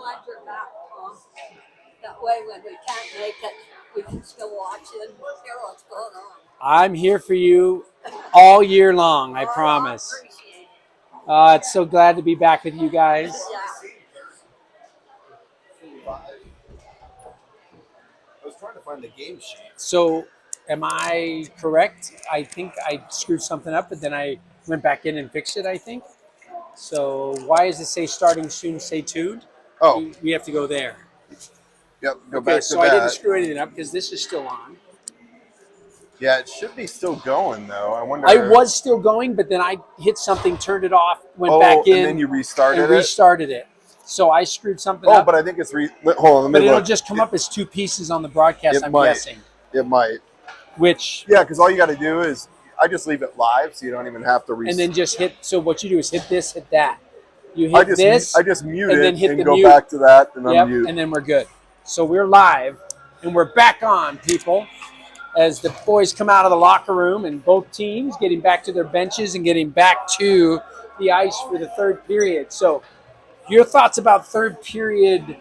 glad you're back, Tom. That way, when we can't make it, we can still watch it and hear what's going on. I'm here for you all year long, I promise. I appreciate it. It's so glad to be back with you guys. Yeah. I was trying to find the game sheet. So, am I correct? I think I screwed something up, but then I went back in and fixed it, I think. So, why does it say starting soon, stay tuned? Oh, We have to go there. yep. Go Okay, back so to I that. didn't screw anything up because this is still on. Yeah, it should be still going though. I wonder. I was still going, but then I hit something, turned it off, went Oh, back in, and then you restarted and it. restarted it. So I screwed something Oh, up. but I think it's hold on. Let me But it'll look. just come up as two pieces on the broadcast, It I'm might. guessing. It might. Which, Yeah, because all you got to do is I just leave it live, so you don't even have to and then just hit, so what you do is hit this, hit that. You I hit just this, I just mute and it then hit and the go mute. back to that and Yep, unmute. and then we're good. So we're live, and we're back on, people, as the boys come out of the locker room, and both teams getting back to their benches and getting back to the ice for the third period. So your thoughts about third period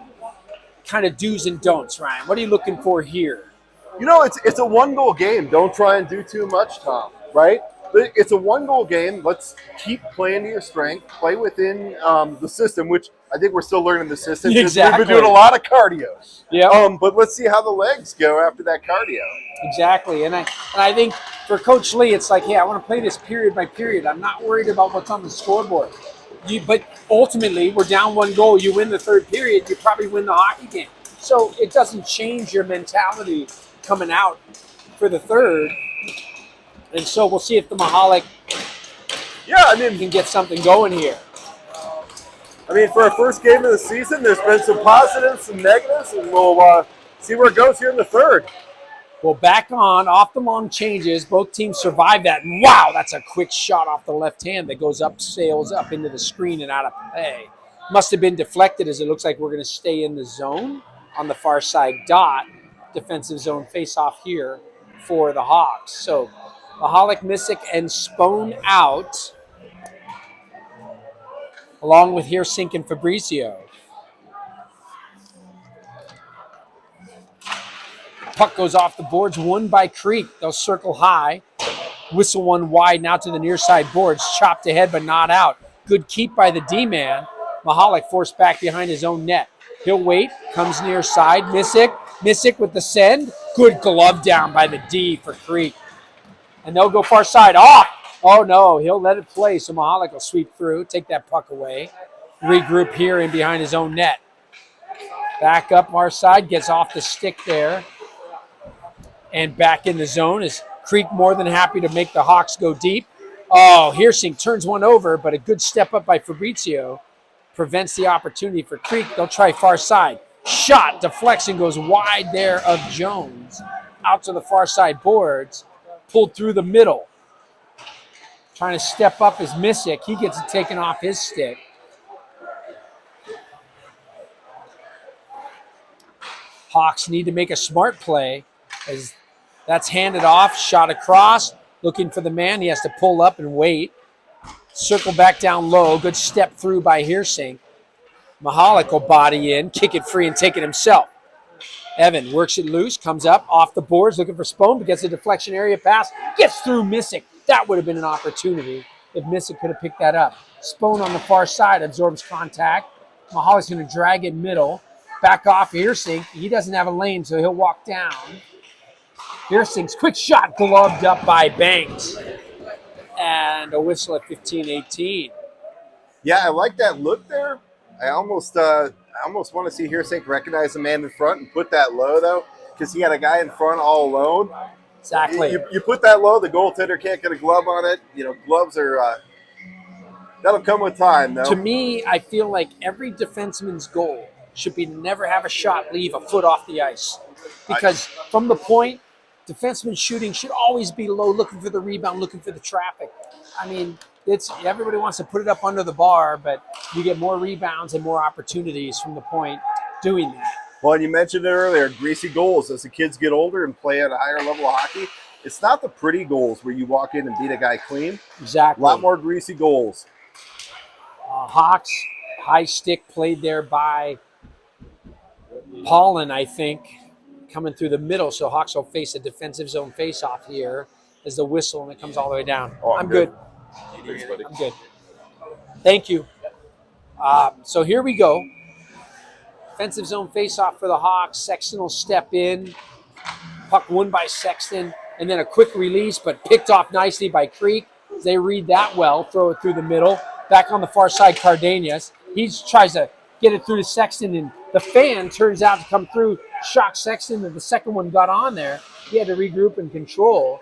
kind of do's and don'ts, Ryan? What are you looking for here? You know, it's a one-goal game. Don't try and do too much, Tom. Right? It's a one-goal game. Let's keep playing to your strength. Play within the system, which I think we're still learning the system. Exactly. We've been doing a lot of cardio. Yeah. But let's see how the legs go after that cardio. Exactly, and I think for Coach Lee, it's like, hey, I want to play this period by period. I'm not worried about what's on the scoreboard. But ultimately, we're down one goal. You win the third period, you probably win the hockey game. So it doesn't change your mentality coming out for the third. And so we'll see if the Mahalik can get something going here. I mean, for our first game of the season, there's been some positives, some negatives, and we'll see where it goes here in the third. Well, back on, off the long changes. Both teams survive that. And wow, that's a quick shot off the left hand that goes up, sails up into the screen and out of play. Must have been deflected, as it looks like we're going to stay in the zone on the far side dot. Defensive zone face-off here for the Hawks. So Mahalik, Missick, and Spone out, along with Hirsink and Fabricio. Puck goes off the boards, won by Creek. They'll circle high. Whistle one wide now to the near side boards. Chopped ahead but not out. Good keep by the D-man. Mahalik forced back behind his own net. He'll wait. Comes near side. Missick with the send. Good glove down by the D for Creek. And they'll go far side. Off! Oh, no. He'll let it play, so Mahalik will sweep through. Take that puck away. Regroup here in behind his own net. Back up our side. Gets off the stick there. And back in the zone is Creek, more than happy to make the Hawks go deep. Oh, Hirsink turns one over, but a good step up by Fabricio prevents the opportunity for Creek. They'll try far side. Shot, deflection goes wide there of Jones. Out to the far side boards. Pulled through the middle. Trying to step up is Missick. He gets it taken off his stick. Hawks need to make a smart play as that's handed off, shot across, looking for the man. He has to pull up and wait. Circle back down low. Good step through by Hirsink. Mahalik will body in, kick it free, and take it himself. Evan works it loose, comes up, off the boards, looking for Spone, but gets a deflection area pass. Gets through Missick. That would have been an opportunity if Missick could have picked that up. Spone on the far side absorbs contact. Mahalik's going to drag it middle. Back off Hirsink. He doesn't have a lane, so he'll walk down. Hirsink's quick shot gloved up by Banks. And a whistle at 15-18. Yeah, I like that look there. I almost want to see Hirsink recognize the man in front and put that low, though, because he had a guy in front all alone. Exactly. You put that low, the goaltender can't get a glove on it. You know, gloves are that'll come with time, though. To me, I feel like every defenseman's goal should be to never have a shot leave a foot off the ice. Because from the point, defenseman shooting should always be low, looking for the rebound, looking for the traffic. I mean, everybody wants to put it up under the bar, but you get more rebounds and more opportunities from the point doing that. Well, and you mentioned it earlier, greasy goals. As the kids get older and play at a higher level of hockey, it's not the pretty goals where you walk in and beat a guy clean. Exactly. A lot more greasy goals. Hawks, high stick played there by Pollen, I think, coming through the middle. So Hawks will face a defensive zone face-off here as the whistle, and it comes all the way down. Oh, I'm good. Thanks, buddy. I'm good. Thank you. So here we go. Defensive zone face-off for the Hawks. Sexton will step in. Puck won by Sexton, and then a quick release, but picked off nicely by Creek. They read that well. Throw it through the middle. Back on the far side, Cardenas. He tries to get it through to Sexton, and the fan turns out to come through, shock Sexton, and the second one got on there. He had to regroup and control.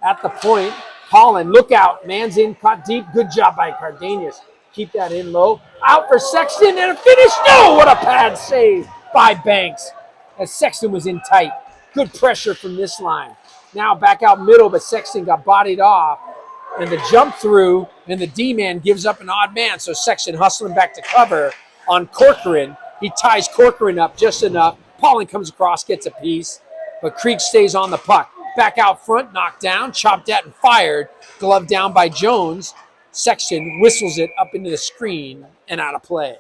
At the point, Pollen, look out. Man's in, caught deep. Good job by Cardenas. Keep that in low. Out for Sexton, and a finish. No, what a pad save by Banks as Sexton was in tight. Good pressure from this line. Now back out middle, but Sexton got bodied off. And the jump through, and the D-man gives up an odd man. So Sexton hustling back to cover on Corcoran. He ties Corcoran up just enough. Pollen comes across, gets a piece, but Creek stays on the puck. Back out front, knocked down, chopped at and fired. Glove down by Jones. Sexton whistles it up into the screen and out of play.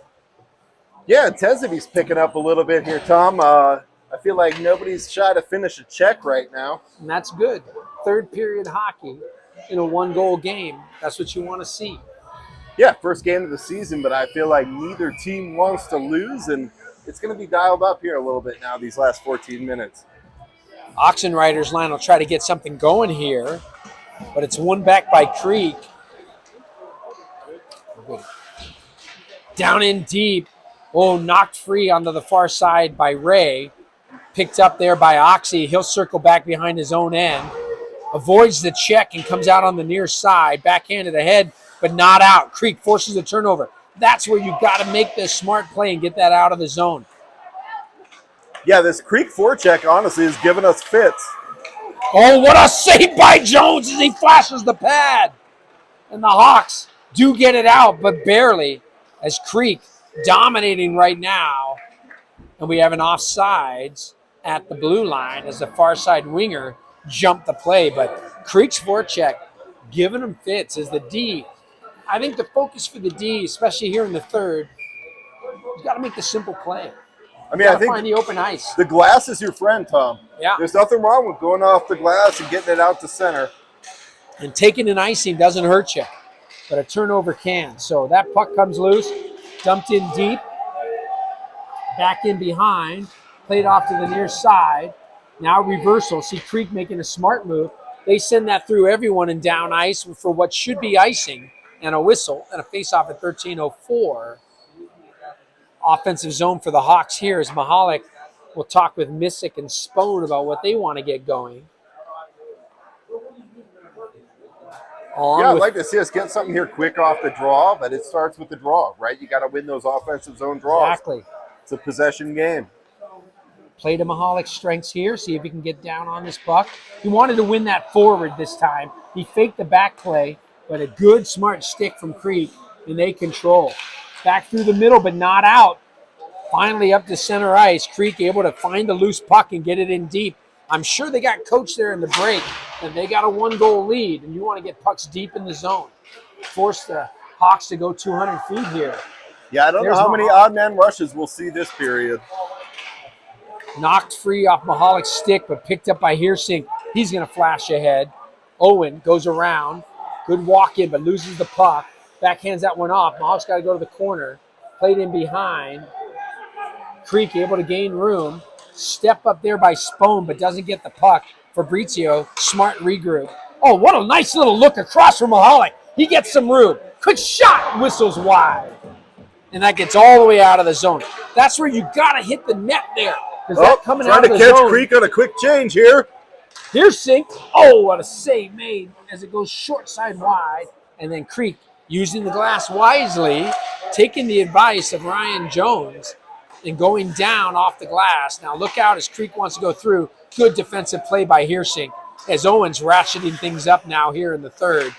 Yeah, Tezevi's picking up a little bit here, Tom. I feel like nobody's shy to finish a check right now. And that's good. Third period hockey in a one-goal game. That's what you want to see. Yeah, first game of the season, but I feel like neither team wants to lose, and it's going to be dialed up here a little bit now these last 14 minutes. Oxen Riders line will try to get something going here, but it's won back by Creek. Down in deep. Oh, knocked free onto the far side by Ray. Picked up there by Oxy. He'll circle back behind his own end. Avoids the check and comes out on the near side. Backhanded ahead, but not out. Creek forces a turnover. That's where you got to make the smart play and get that out of the zone. Yeah, this Creek forecheck, honestly, is giving us fits. Oh, what a save by Jones as he flashes the pad. And the Hawks do get it out, but barely, as Creek dominating right now. And we have an offsides at the blue line as the far side winger jumped the play. But Creek's forecheck giving them fits as the D. I think the focus for the D, especially here in the third, you got to make the simple play. I mean, I think find the open ice. The glass is your friend, Tom. Yeah. There's nothing wrong with going off the glass and getting it out to center. And taking an icing doesn't hurt you, but a turnover can. So that puck comes loose, dumped in deep, back in behind, played off to the near side. Now reversal. See Creek making a smart move. They send that through everyone and down ice for what should be icing and a whistle and a face-off at 13:04. Offensive zone for the Hawks here as Mahalik will talk with Missick and Spohn about what they want to get going. I'd like to see us get something here quick off the draw, but it starts with the draw, right? You got to win those offensive zone draws. Exactly. It's a possession game. Play to Mahalik's strengths here, see if he can get down on this puck. He wanted to win that forward this time. He faked the back play, but a good, smart stick from Creek, and they control. Back through the middle, but not out. Finally up to center ice. Creek able to find the loose puck and get it in deep. I'm sure they got coached there in the break, and they got a one-goal lead, and you want to get pucks deep in the zone. Force the Hawks to go 200 feet here. Yeah, I don't know how many odd man rushes we'll see this period. Knocked free off Mahalik's stick, but picked up by Heersink. He's going to flash ahead. Owen goes around. Good walk in, but loses the puck. Backhands that one off. Mahalik's got to go to the corner. Played in behind. Creek able to gain room. Step up there by Spohn, but doesn't get the puck. Fabrizio, smart regroup. Oh, what a nice little look across from Mahalik. He gets some room. Quick shot, whistles wide. And that gets all the way out of the zone. That's where you got to hit the net there. Coming out of the zone. Trying to catch Creek on a quick change here. Here's Sink. Oh, what a save made as it goes short side wide. And then Creek using the glass wisely, taking the advice of Ryan Jones and going down off the glass. Now look out as Creek wants to go through. Good defensive play by Heersink as Owens ratcheting things up now here in the third.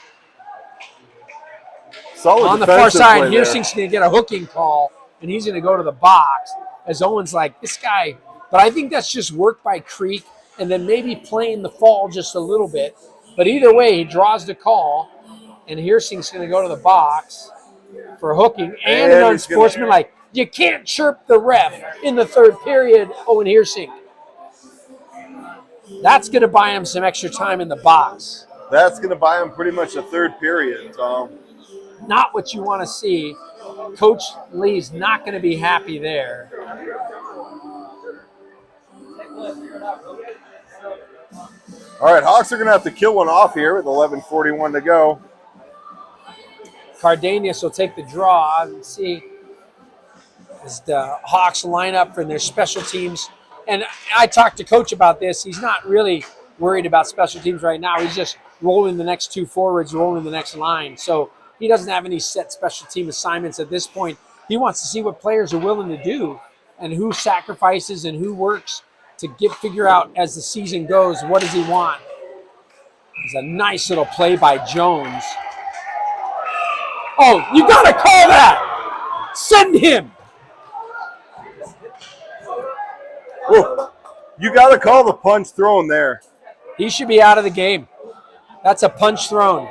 Solid on the far side, Heersink's going to get a hooking call, and he's going to go to the box as Owens like, this guy. But I think that's just work by Creek and then maybe playing the fall just a little bit. But either way, he draws the call, and Heersink's going to go to the box for hooking and an unsportsmanlike. You can't chirp the ref in the third period, Owen Heersink. That's going to buy him some extra time in the box. That's going to buy him pretty much a third period, Tom. Not what you want to see. Coach Lee's not going to be happy there. All right, Hawks are going to have to kill one off here with 11:41 to go. Cardenas will take the draw and see as the Hawks line up for their special teams. And I talked to Coach about this. He's not really worried about special teams right now. He's just rolling the next two forwards, rolling the next line. So he doesn't have any set special team assignments at this point. He wants to see what players are willing to do and who sacrifices and who works to figure out as the season goes, what does he want. It's a nice little play by Jones. Oh, you got to call that. Send him. Ooh, you got to call the punch thrown there. He should be out of the game. That's a punch thrown.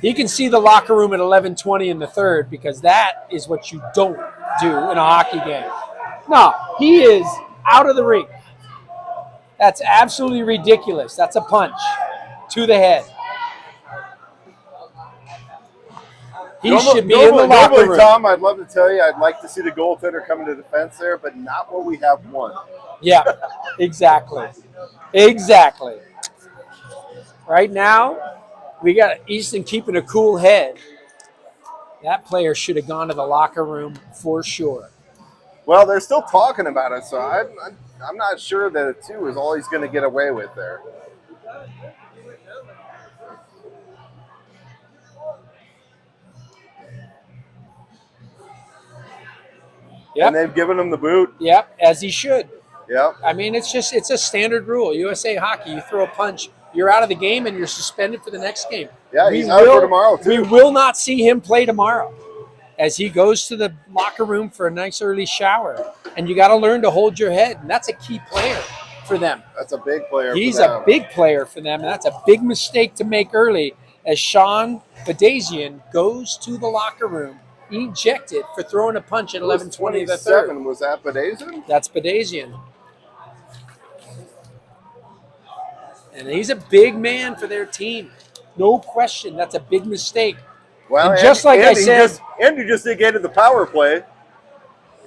He can see the locker room at 11:20 in the third because that is what you don't do in a hockey game. No, he is out of the rink. That's absolutely ridiculous. That's a punch to the head. He should be in the locker room. Tom, I'd love to tell you I'd like to see the goaltender come into defense there, but not what we have won. Yeah, exactly. Exactly. Right now, we got Easton keeping a cool head. That player should have gone to the locker room for sure. Well, they're still talking about it, so I'm not sure that a 2 is all he's going to get away with there. Yep. And they've given him the boot. Yep, as he should. Yep. I mean, it's a standard rule. USA hockey, you throw a punch, you're out of the game, and you're suspended for the next game. Yeah, he's out for tomorrow, too. We will not see him play tomorrow as he goes to the locker room for a nice early shower. And you got to learn to hold your head, and that's a key player for them. That's a big player He's for them. a big player for them, and that's a big mistake to make early as Sean Badazian goes to the locker room, ejected for throwing a punch at 11:20 the third. Was that Badazian? That's Badazian. And he's a big man for their team. No question. That's a big mistake. Well, and just like I said. Andrew just negated the power play.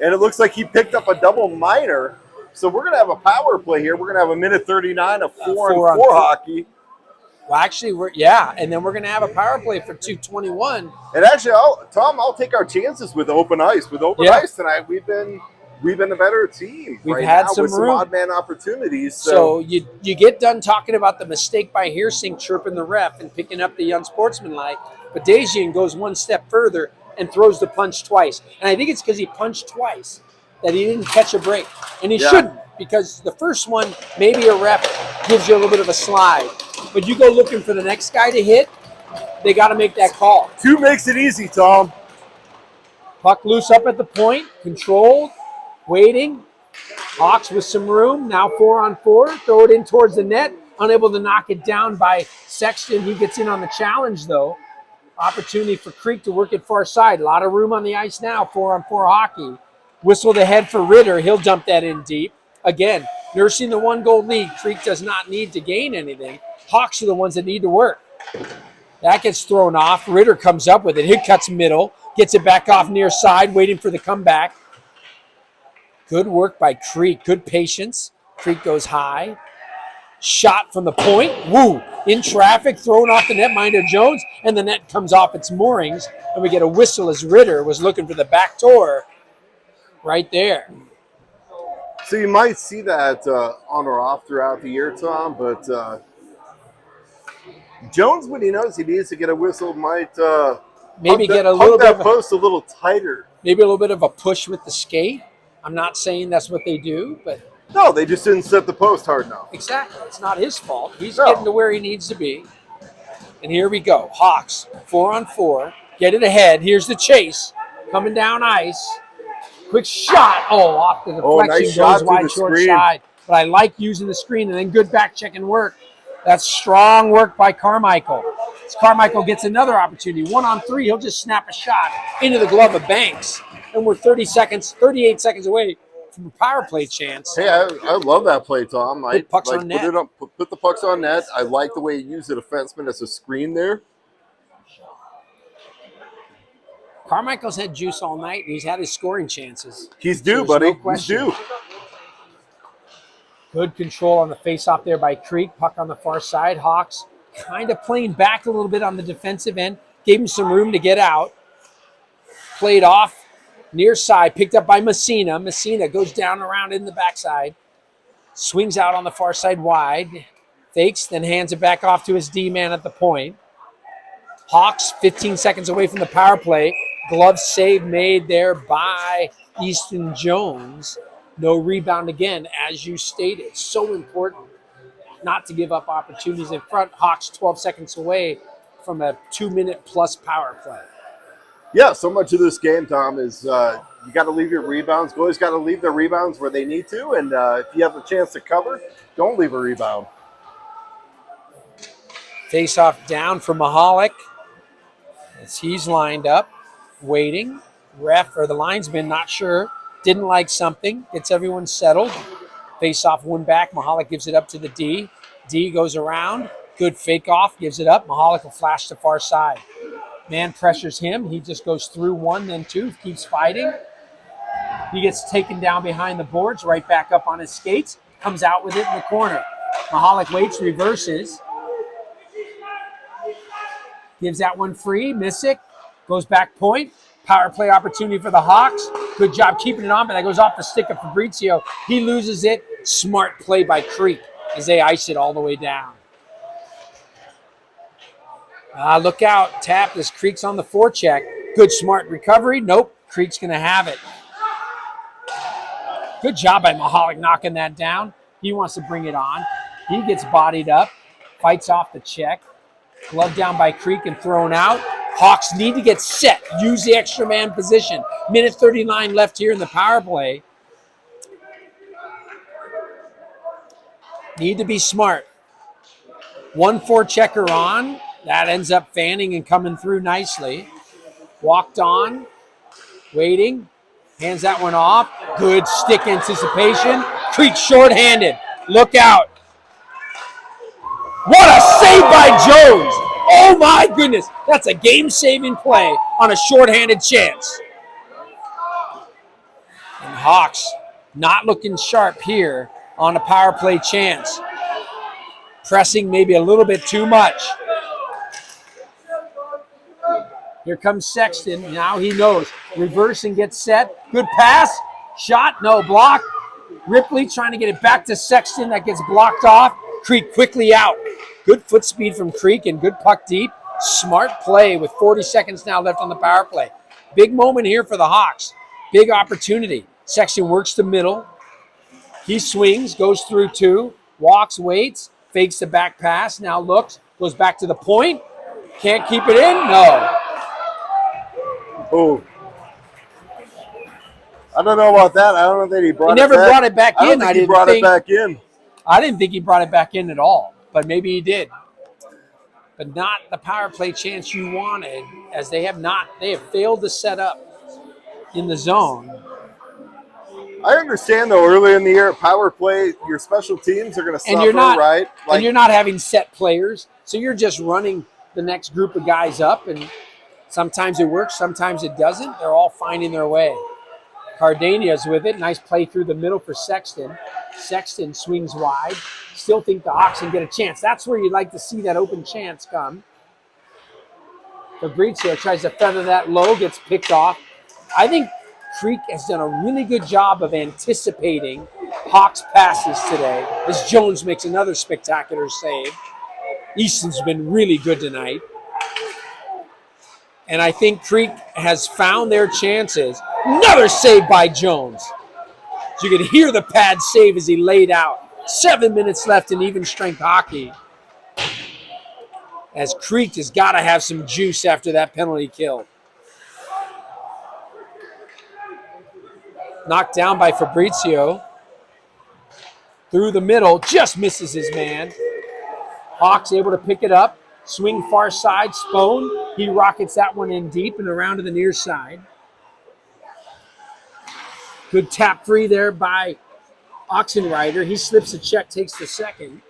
And it looks like he picked up a double minor. So we're going to have a power play here. We're going to have a minute 39 of 4-on-4 hockey. Well, actually, and then we're going to have a power play for 2:21. And actually, I'll take our chances with open ice. With open ice tonight, we've been the better team. We've right had now some with room. some odd man opportunities. So you get done talking about the mistake by Heersink chirping the ref and picking up the unsportsmanlike, but Dajian goes one step further and throws the punch twice. And I think it's because he punched twice that he didn't catch a break. And he shouldn't, because the first one, maybe a ref gives you a little bit of a slide. But you go looking for the next guy to hit, they got to make that call. 2 makes it easy, Tom. Puck loose up at the point, controlled, waiting. Hawks with some room, now 4-on-4. Throw it in towards the net, unable to knock it down by Sexton. He gets in on the challenge, though. Opportunity for Creek to work it far side. A lot of room on the ice now, 4-on-4 hockey. Whistle the head for Ritter. He'll dump that in deep. Again, nursing the 1-goal lead. Creek does not need to gain anything. Hawks are the ones that need to work. That gets thrown off. Ritter comes up with it. He cuts middle. Gets it back off near side, waiting for the comeback. Good work by Creek. Good patience. Creek goes high. Shot from the point. Woo! In traffic, thrown off the netminder Jones, and the net comes off its moorings, and we get a whistle as Ritter was looking for the back door right there. So you might see that on or off throughout the year, Tom, but Jones, when he knows he needs to get a whistle, might maybe get a hug little that bit post a little tighter. Maybe a little bit of a push with the skate. I'm not saying that's what they do, but no, they just didn't set the post hard enough. Exactly. It's not his fault. He's getting to where he needs to be. And here we go. Hawks, 4-on-4. Get it ahead. Here's the chase. Coming down ice. Quick shot. Oh, off the deflection. Nice shot goes wide, the short screen. side. But I like using the screen and then good back check and work. That's strong work by Carmichael. As Carmichael gets another opportunity. 1-on-3, he'll just snap a shot into the glove of Banks. And we're 38 seconds away from a power play chance. Hey, I love that play, Tom. Put pucks on net. Put the pucks on net. I like the way you use the defenseman as a screen there. Carmichael's had juice all night, and he's had his scoring chances. He's due, buddy. No He's due. Good control on the faceoff there by Creek. Puck on the far side. Hawks kind of playing back a little bit on the defensive end. Gave him some room to get out. Played off near side. Picked up by Messina. Messina goes down around in the backside. Swings out on the far side wide. Fakes, then hands it back off to his D-man at the point. Hawks 15 seconds away from the power play. Glove save made there by Easton Jones. No rebound again, as you stated. So important not to give up opportunities in front. Hawks 12 seconds away from a 2-minute-plus power play. Yeah, so much of this game, Tom, is you got to leave your rebounds. Goalies got to leave their rebounds where they need to, and if you have the chance to cover, don't leave a rebound. Face-off down for Mahalik as he's lined up, waiting. Ref or the linesman, not sure. Didn't like something. Gets everyone settled. Face-off one back. Mahalik gives it up to the D. D goes around. Good fake-off. Gives it up. Mahalik will flash to far side. Man pressures him. He just goes through one, then two. Keeps fighting. He gets taken down behind the boards. Right back up on his skates. Comes out with it in the corner. Mahalik waits, reverses. Gives that one free. Missick goes back point. Power play opportunity for the Hawks. Good job keeping it on, but that goes off the stick of Fabrizio. He loses it. Smart play by Creek as they ice it all the way down. Look out. Tap as Creek's on the forecheck. Good smart recovery. Nope. Creek's going to have it. Good job by Mahalik knocking that down. He wants to bring it on. He gets bodied up. Fights off the check. Glove down by Creek and thrown out. Hawks need to get set. Use the extra man position. Minute 39 left here in the power play. Need to be smart. 1-4 checker on. That ends up fanning and coming through nicely. Walked on. Waiting. Hands that one off. Good stick anticipation. Creek shorthanded. Look out. What a save by Jones. Oh my goodness. That's a game-saving play on a shorthanded chance. And Hawks not looking sharp here on a power play chance. Pressing maybe a little bit too much. Here comes Sexton. Now he knows. Reverse and gets set. Good pass. Shot. No. Block. Ripley trying to get it back to Sexton. That gets blocked off. Creek quickly out. Good foot speed from Creek and good puck deep. Smart play with 40 seconds now left on the power play. Big moment here for the Hawks. Big opportunity. Sexton works the middle. He swings, goes through two, walks, waits, fakes the back pass, now looks, goes back to the point. Can't keep it in? No. Oh. I don't know about that. I don't know that he brought it back. He never brought it back in. I don't think he brought it back in. I didn't think he brought it back in at all, but maybe he did. But not the power play chance you wanted, as they have failed to set up in the zone. I understand, though, early in the year, power play, your special teams are going to suffer, right? And you're not having set players, so you're just running the next group of guys up, and sometimes it works, sometimes it doesn't. They're all finding their way. Cardania's with it. Nice play through the middle for Sexton. Sexton swings wide. Still think the Hawks can get a chance. That's where you'd like to see that open chance come. Fabrizio tries to feather that low, gets picked off. I think Creek has done a really good job of anticipating Hawks' passes today as Jones makes another spectacular save. Easton's been really good tonight. And I think Creek has found their chances. Another save by Jones. So you could hear the pad save as he laid out. 7 minutes left in even strength hockey. As Creek has got to have some juice after that penalty kill. Knocked down by Fabrizio. Through the middle, just misses his man. Hawks able to pick it up. Swing far side, Spohn. He rockets that one in deep and around to the near side. Good tap free there by Oxenrider. He slips a check, takes the second.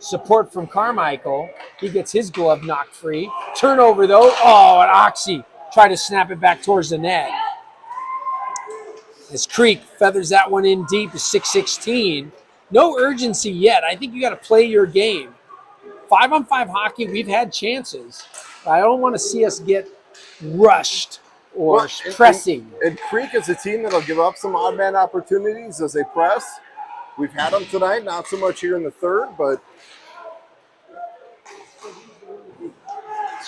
Support from Carmichael. He gets his glove knocked free. Turnover though. Oh, and Oxy tried to snap it back towards the net. As Creek feathers that one in deep to 6-16. No urgency yet. I think you got to play your game. 5-on-5 hockey, we've had chances. I don't want to see us get rushed or pressing. And Creek is a team that'll give up some odd man opportunities as they press. We've had them tonight, not so much here in the third, but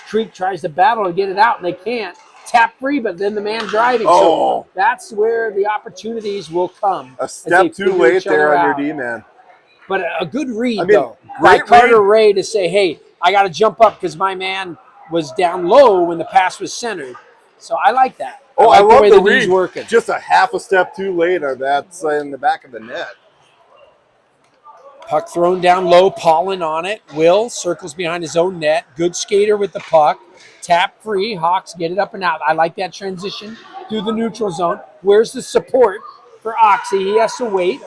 Creek tries to battle to get it out, and they can't. Tap free, but then the man driving. Oh. So that's where the opportunities will come. A step too late there on your D-man. But a good read, though, by Carter Ray to say, hey, I got to jump up because my man was down low when the pass was centered. So I like that. Oh, I love the read. Working. Just a half a step too late, or that's in the back of the net. Puck thrown down low, Paulin on it. Will circles behind his own net. Good skater with the puck. Tap free. Hawks get it up and out. I like that transition through the neutral zone. Where's the support for Oxy? He has to wait.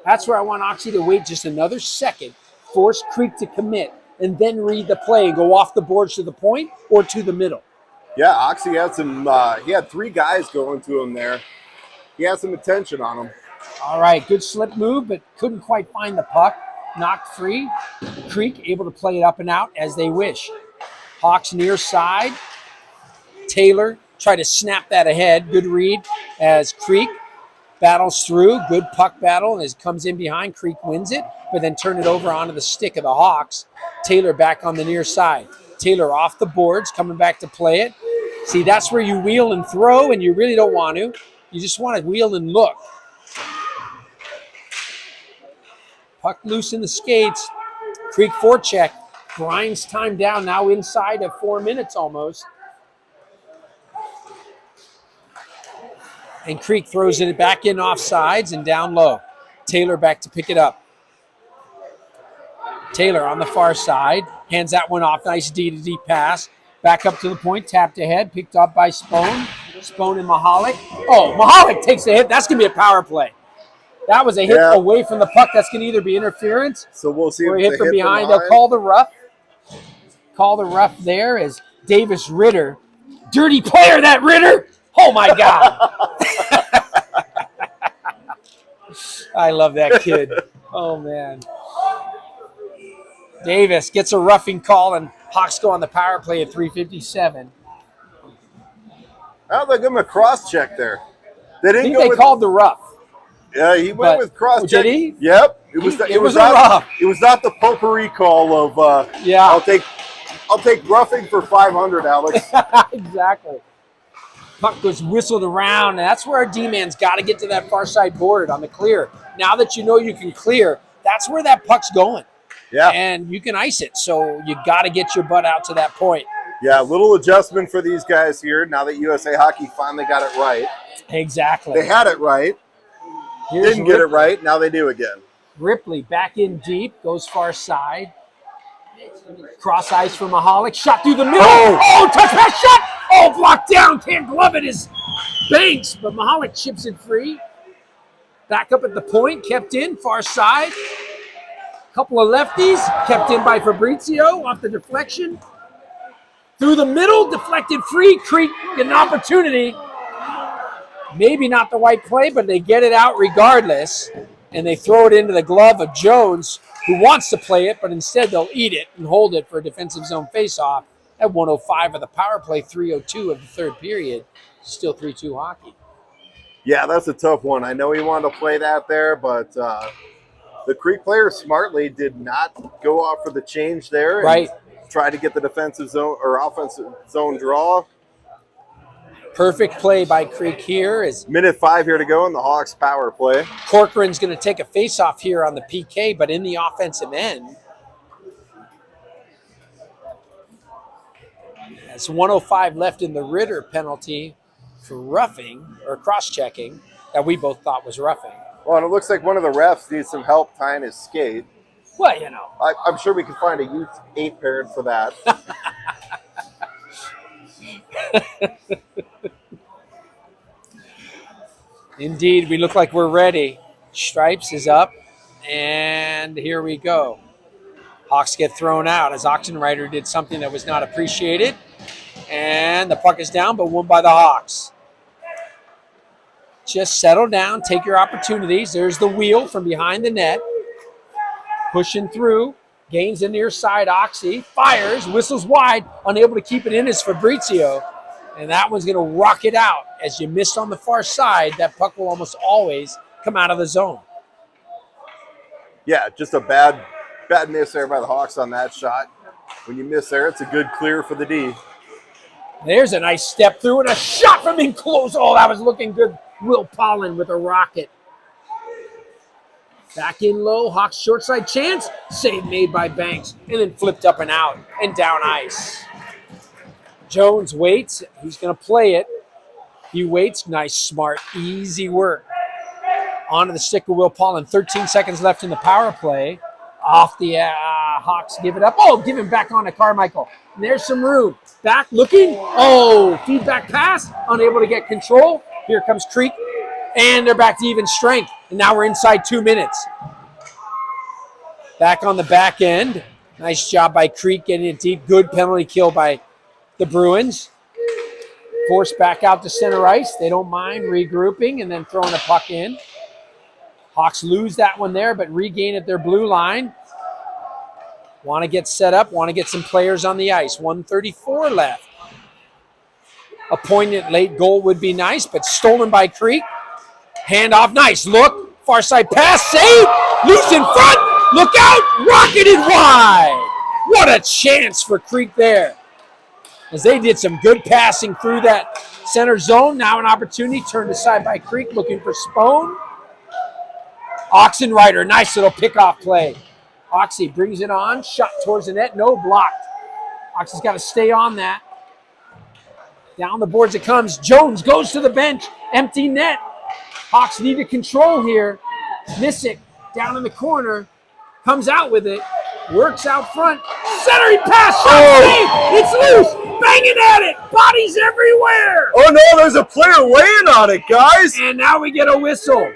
That's where I want Oxy to wait just another second. Force Creek to commit and then read the play and go off the boards to the point or to the middle. Yeah, Oxy had some, he had 3 guys going to him there. He had some attention on him. All right, good slip move, but couldn't quite find the puck. Knocked free. Creek able to play it up and out as they wish. Hawks near side. Taylor try to snap that ahead. Good read as Creek battles through. Good puck battle as comes in behind. Creek wins it, but then turn it over onto the stick of the Hawks. Taylor back on the near side. Taylor off the boards, coming back to play it. See, that's where you wheel and throw, and you really don't want to. You just want to wheel and look. Puck loose in the skates. Creek forecheck. Grinds time down, now inside of 4 minutes almost. And Creek throws it back in off sides and down low. Taylor back to pick it up. Taylor on the far side. Hands that one off. Nice D-to-D pass. Back up to the point. Tapped ahead. Picked up by Spohn. Spohn and Mahalik. Oh, Mahalik takes a hit. That's going to be a power play. That was a hit away from the puck. That's going to either be interference so we'll see or a hit from behind. They'll call the rough. Call the rough there as Davis Ritter. Dirty player, that Ritter. Oh, my God. I love that kid. Oh, man. Davis gets a roughing call, and Hawks go on the power play at 3:57. Oh, they give him a cross check there. They didn't I think they called the rough. Yeah, he went with cross check. Did he? Yep. It was a not, rough. It was not the potpourri call of I'll take roughing for 500, Alex. Exactly. Puck was whistled around, and that's where our D-man's got to get to that far side board on the clear. Now that you know you can clear, that's where that puck's going. Yeah. And you can ice it, so you got to get your butt out to that point. Yeah, a little adjustment for these guys here now that USA Hockey finally got it right. Exactly. They had it right. Didn't get it right. Now they do again. Ripley back in deep, goes far side. Cross ice for Mahalik. Shot through the middle. Oh, touch pass shot. Oh, blocked down. Can't glove it as Banks, but Mahalik chips it free. Back up at the point, kept in, far side. Couple of lefties, kept in by Fabrizio off the deflection. Through the middle, deflected free. Creek get an opportunity. Maybe not the right play, but they get it out regardless. And they throw it into the glove of Jones, who wants to play it, but instead they'll eat it and hold it for a defensive zone faceoff at 1:05 of the power play, 3:02 of the third period. Still 3-2 hockey. Yeah, that's a tough one. I know he wanted to play that there, but the Creek players smartly did not go off for the change there. And right. Try to get the defensive zone or offensive zone draw. Perfect play by Creek here. Is minute 5 here to go in the Hawks power play. Corcoran's going to take a faceoff here on the PK, but in the offensive end. That's 1:05 left in the Ritter penalty for roughing or cross-checking. that we both thought was roughing. Well, and it looks like one of the refs needs some help tying his skate. Well, you know. I'm sure we can find a U8 parent for that. Indeed, we look like we're ready. Stripes is up, and here we go. Hawks get thrown out as Oxenrider did something that was not appreciated. And the puck is down, but won by the Hawks. Just settle down, take your opportunities. There's the wheel from behind the net. Pushing through, gains the near side. Oxy fires, whistles wide, unable to keep it in is Fabrizio. And that one's going to rock it out. As you missed on the far side, that puck will almost always come out of the zone. Yeah, just a bad miss there by the Hawks on that shot. When you miss there, it's a good clear for the D. There's a nice step through and a shot from in close. Oh, that was looking good. Will Pollen with a rocket. Back in low, Hawks short side chance. Save made by Banks. And then flipped up and out and down ice. Jones waits. He's going to play it. He waits. Nice, smart, easy work. Onto the stick of Will Pollen. 13 seconds left in the power play. Off the Hawks give it up. Oh, give him back on to Carmichael. And there's some room. Back looking. Oh, feedback pass. Unable to get control. Here comes Creek. And they're back to even strength. And now we're inside 2 minutes. Back on the back end. Nice job by Creek getting it deep. Good penalty kill by the Bruins. Forced back out to center ice. They don't mind regrouping and then throwing a puck in. Hawks lose that one there, but regain at their blue line. Want to get set up, want to get some players on the ice. 1:34 left. A poignant late goal would be nice, but stolen by Creek. Handoff, nice look. Far side pass, save. Loose in front. Look out. Rocketed wide. What a chance for Creek there. As they did some good passing through that center zone. Now an opportunity turned aside by Creek looking for Spone. Oxenrider, nice little pickoff play. Oxy brings it on, shot towards the net, no, blocked. Oxy's got to stay on that. Down the boards it comes. Jones goes to the bench, empty net. Hawks need to control here. Missick down in the corner, comes out with it, works out front. Centering pass, shot save. It's loose, banging at it, bodies everywhere. Oh no, there's a player laying on it, guys. And now we get a whistle.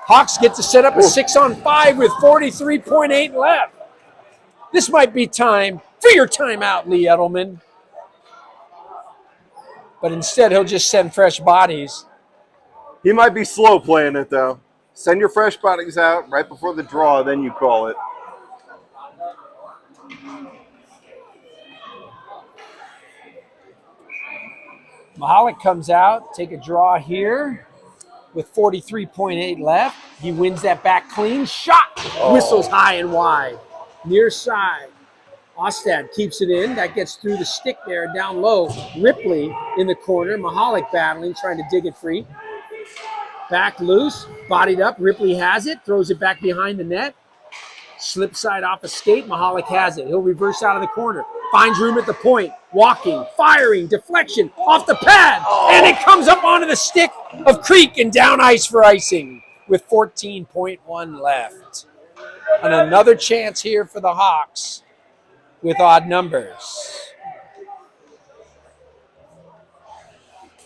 Hawks get to set up a 6-on-5 with 43.8 left. This might be time for your timeout, Lee Edelman. But instead, he'll just send fresh bodies. He might be slow playing it, though. Send your fresh bodies out right before the draw, then you call it. Mahalik comes out, take a draw here. With 43.8 left, he wins that back clean shot. Whistles high and wide. Near side. Ostad keeps it in. That gets through the stick there down low. Ripley in the corner. Mahalik battling, trying to dig it free. Back loose. Bodied up. Ripley has it. Throws it back behind the net. Slip side off a skate. Mahalik has it. He'll reverse out of the corner. Finds room at the point. Walking, firing, deflection, off the pad. And it comes up onto the stick of Creek and down ice for icing with 14.1 left. And another chance here for the Hawks with odd numbers.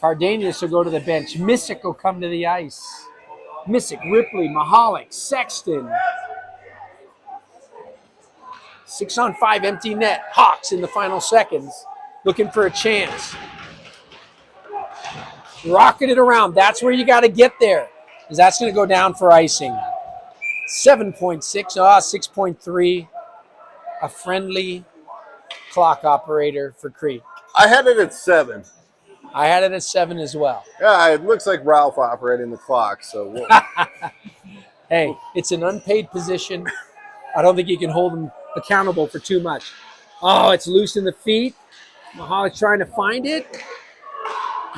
Cardenas will go to the bench. Missick will come to the ice. Missick, Ripley, Mahalik, Sexton. 6-on-5 empty net. Hawks in the final seconds. Looking for a chance. Rocking it around. That's where you got to get there. Because that's going to go down for icing. 7.6. 6.3. A friendly clock operator for Creek. I had it at 7. I had it at 7 as well. Yeah, it looks like Ralph operating the clock. So Hey, it's an unpaid position. I don't think you can hold him accountable for too much. Oh, it's loose in the feet. Mahalik's trying to find it.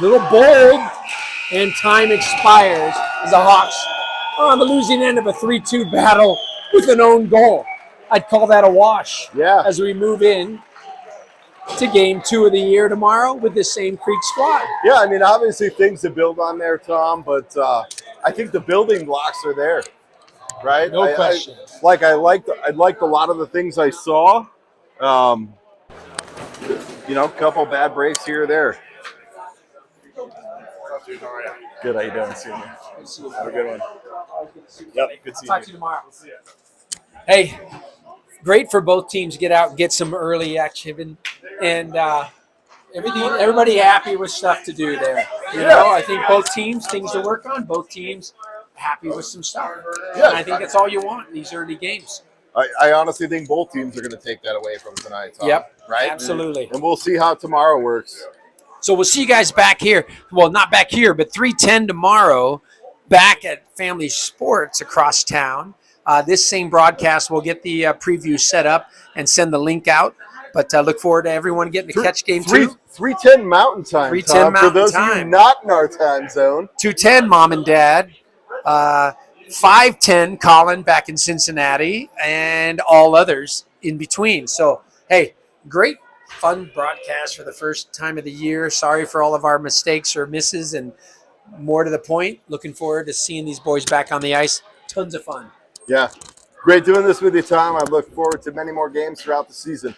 Little bold. And time expires as the Hawks are on the losing end of a 3-2 battle with an own goal. I'd call that a wash. Yeah. As we move in to game 2 of the year tomorrow with the same Creek squad. Yeah, I mean, obviously things to build on there, Tom, but I think the building blocks are there, right? No question. I liked a lot of the things I saw. A couple bad breaks here or there. Good, how you doing? See you. Have a good one. Yep, good seeing Talk to you tomorrow. Hey, great for both teams to get out and get some early action, and everybody happy with stuff to do there. I think both teams, things to work on. Both teams happy with some stuff. Yeah, and I think that's all you want in these early games. I honestly think both teams are going to take that away from tonight, Tom. Yep, right? absolutely. And we'll see how tomorrow works. So we'll see you guys back here. Well, not back here, but 3:10 tomorrow, back at Family Sports across town. This same broadcast, we'll get the preview set up and send the link out. But look forward to everyone getting to catch game 2. 3:10 Mountain Time. 3:10 Tom, Mountain for those Time. of you not in our time zone. 2:10, Mom and Dad. 5:10, Colin back in Cincinnati, and all others in between. So, hey, great, fun broadcast for the first time of the year. Sorry for all of our mistakes or misses, and more to the point, looking forward to seeing these boys back on the ice. Tons of fun. Yeah. Great doing this with you, Tom. I look forward to many more games throughout the season.